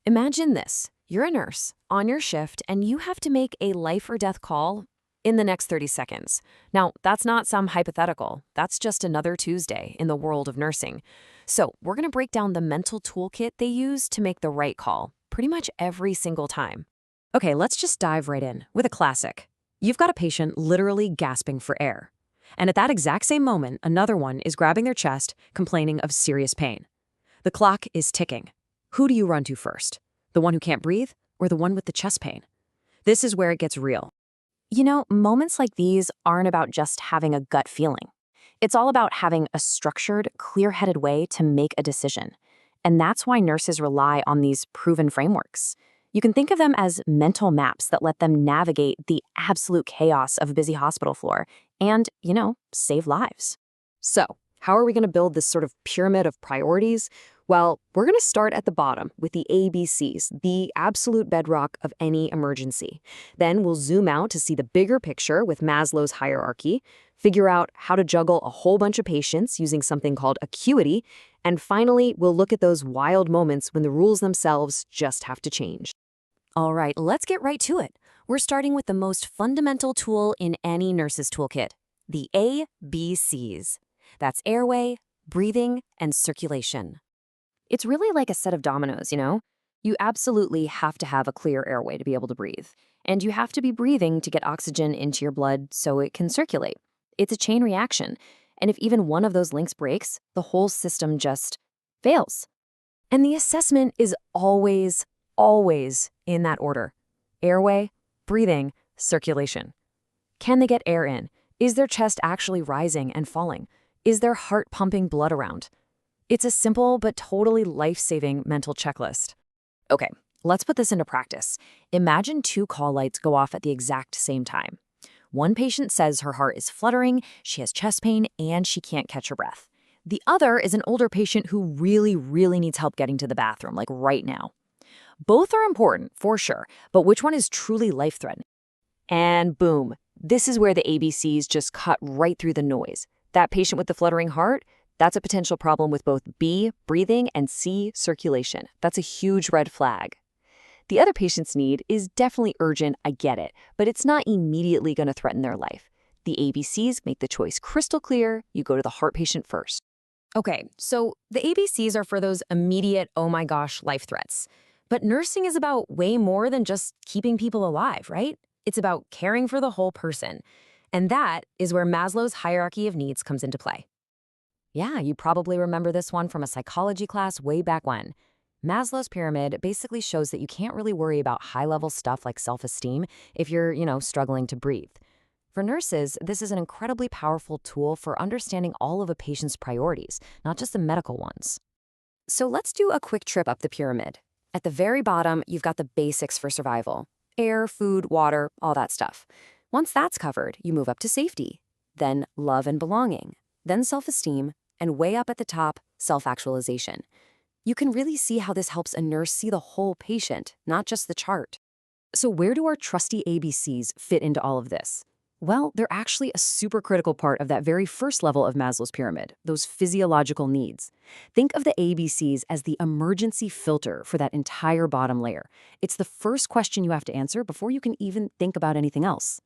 Imagine this. You're a nurse on your shift and you have to make a life or death call in the next 30 seconds. Now, that's not some hypothetical. That's just another Tuesday in the world of nursing. So, we're going to break down the mental toolkit they use to make the right call pretty much every single time. Okay, let's just dive right in with a classic. You've got a patient literally gasping for air. And at that exact same moment, another one is grabbing their chest, complaining of serious pain. The clock is ticking. Who do you run to first? The one who can't breathe or the one with the chest pain? This is where it gets real. You know, moments like these aren't about just having a gut feeling. It's all about having a structured, clear-headed way to make a decision. And that's why nurses rely on these proven frameworks. You can think of them as mental maps that let them navigate the absolute chaos of a busy hospital floor and, save lives. So, how are we going to build this sort of pyramid of priorities? Well, we're going to start at the bottom with the ABCs, the absolute bedrock of any emergency. Then we'll zoom out to see the bigger picture with Maslow's hierarchy, figure out how to juggle a whole bunch of patients using something called acuity, and finally, we'll look at those wild moments when the rules themselves just have to change. All right, let's get right to it. We're starting with the most fundamental tool in any nurse's toolkit, the ABCs. That's airway, breathing, and circulation. It's really like a set of dominoes, You absolutely have to have a clear airway to be able to breathe. And you have to be breathing to get oxygen into your blood so it can circulate. It's a chain reaction. And if even one of those links breaks, the whole system just fails. And the assessment is always in that order. Airway, breathing, circulation. Can they get air in? Is their chest actually rising and falling? Is their heart pumping blood around? It's a simple but totally life-saving mental checklist. Okay, let's put this into practice. Imagine two call lights go off at the exact same time. One patient says her heart is fluttering, she has chest pain, and she can't catch her breath. The other is an older patient who really needs help getting to the bathroom, like right now. Both are important, for sure, but which one is truly life-threatening? And boom, this is where the ABCs just cut right through the noise. That patient with the fluttering heart, that's a potential problem with both B, breathing, and C, circulation. That's a huge red flag. The other patient's need is definitely urgent, I get it, but it's not immediately going to threaten their life. The ABCs make the choice crystal clear. You go to the heart patient first. Okay, so the ABCs are for those immediate, oh my gosh, life threats. But nursing is about way more than just keeping people alive, right? It's about caring for the whole person. And that is where Maslow's hierarchy of needs comes into play. Yeah, you probably remember this one from a psychology class way back when. Maslow's pyramid basically shows that you can't really worry about high-level stuff like self-esteem if you're, struggling to breathe. For nurses, this is an incredibly powerful tool for understanding all of a patient's priorities, not just the medical ones. So let's do a quick trip up the pyramid. At the very bottom, you've got the basics for survival. Air, food, water, all that stuff. Once that's covered, you move up to safety, then love and belonging, then self-esteem, and way up at the top, self-actualization. You can really see how this helps a nurse see the whole patient, not just the chart. So where do our trusty ABCs fit into all of this? Well, they're actually a super critical part of that very first level of Maslow's pyramid, those physiological needs. Think of the ABCs as the emergency filter for that entire bottom layer. It's the first question you have to answer before you can even think about anything else.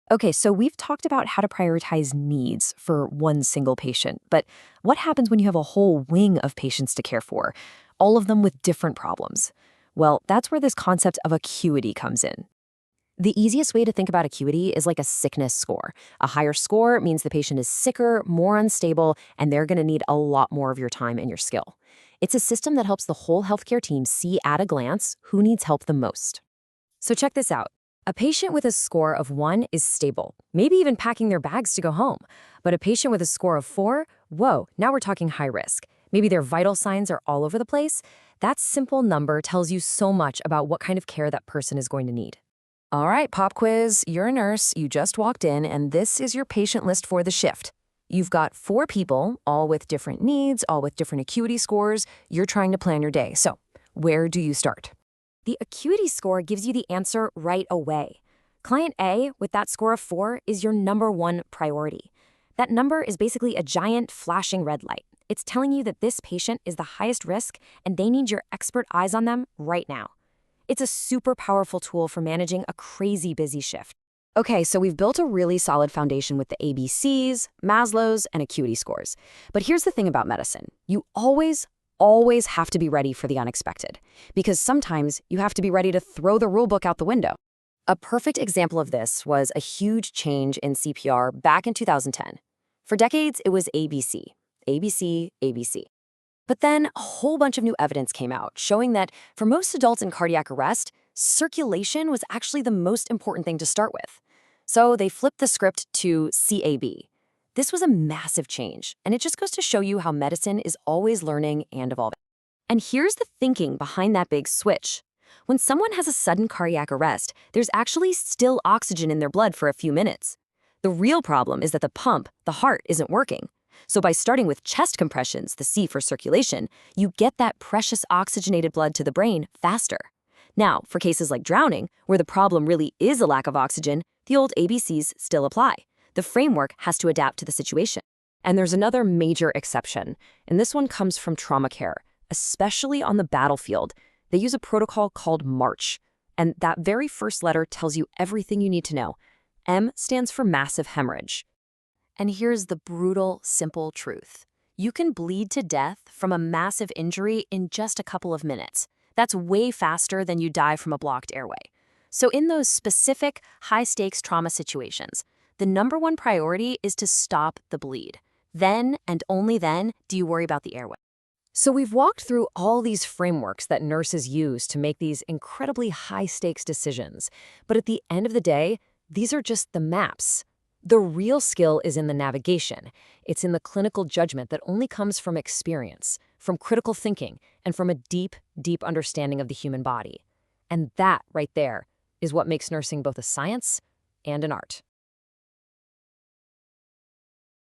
Okay, so we've talked about how to prioritize needs for one single patient, but what happens when you have a whole wing of patients to care for, all of them with different problems? Well, that's where this concept of acuity comes in. The easiest way to think about acuity is like a sickness score. A higher score means the patient is sicker, more unstable, and they're going to need a lot more of your time and your skill. It's a system that helps the whole healthcare team see at a glance who needs help the most. So check this out. A patient with a score of 1 is stable, maybe even packing their bags to go home. But a patient with a score of 4, whoa, now we're talking high risk. Maybe their vital signs are all over the place. That simple number tells you so much about what kind of care that person is going to need. All right, pop quiz, you're a nurse, you just walked in, and this is your patient list for the shift. You've got 4 people, all with different needs, all with different acuity scores. You're trying to plan your day. So, where do you start? The acuity score gives you the answer right away. Client A, with that score of 4, is your number 1 priority. That number is basically a giant flashing red light. It's telling you that this patient is the highest risk and they need your expert eyes on them right now. It's a super powerful tool for managing a crazy busy shift. Okay, so we've built a really solid foundation with the ABCs, Maslow's, and acuity scores. But here's the thing about medicine. You always have to be ready for the unexpected. Because sometimes you have to be ready to throw the rulebook out the window. A perfect example of this was a huge change in CPR back in 2010. For decades, it was ABC, ABC, ABC. But then a whole bunch of new evidence came out showing that for most adults in cardiac arrest, circulation was actually the most important thing to start with. So they flipped the script to CAB. This was a massive change, and it just goes to show you how medicine is always learning and evolving. And here's the thinking behind that big switch. When someone has a sudden cardiac arrest, there's actually still oxygen in their blood for a few minutes. The real problem is that the pump, the heart, isn't working. So by starting with chest compressions, the C for circulation, you get that precious oxygenated blood to the brain faster. Now, for cases like drowning, where the problem really is a lack of oxygen, the old ABCs still apply. The framework has to adapt to the situation. And there's another major exception, and this one comes from trauma care, especially on the battlefield. They use a protocol called MARCH, and that very first letter tells you everything you need to know. M stands for massive hemorrhage. And here's the brutal, simple truth. You can bleed to death from a massive injury in just a couple of minutes. That's way faster than you die from a blocked airway. So in those specific, high-stakes trauma situations, the number one priority is to stop the bleed. Then, and only then, do you worry about the airway. So we've walked through all these frameworks that nurses use to make these incredibly high-stakes decisions. But at the end of the day, these are just the maps. The real skill is in the navigation. It's in the clinical judgment that only comes from experience, from critical thinking, and from a deep, deep understanding of the human body. And that, right there, is what makes nursing both a science and an art.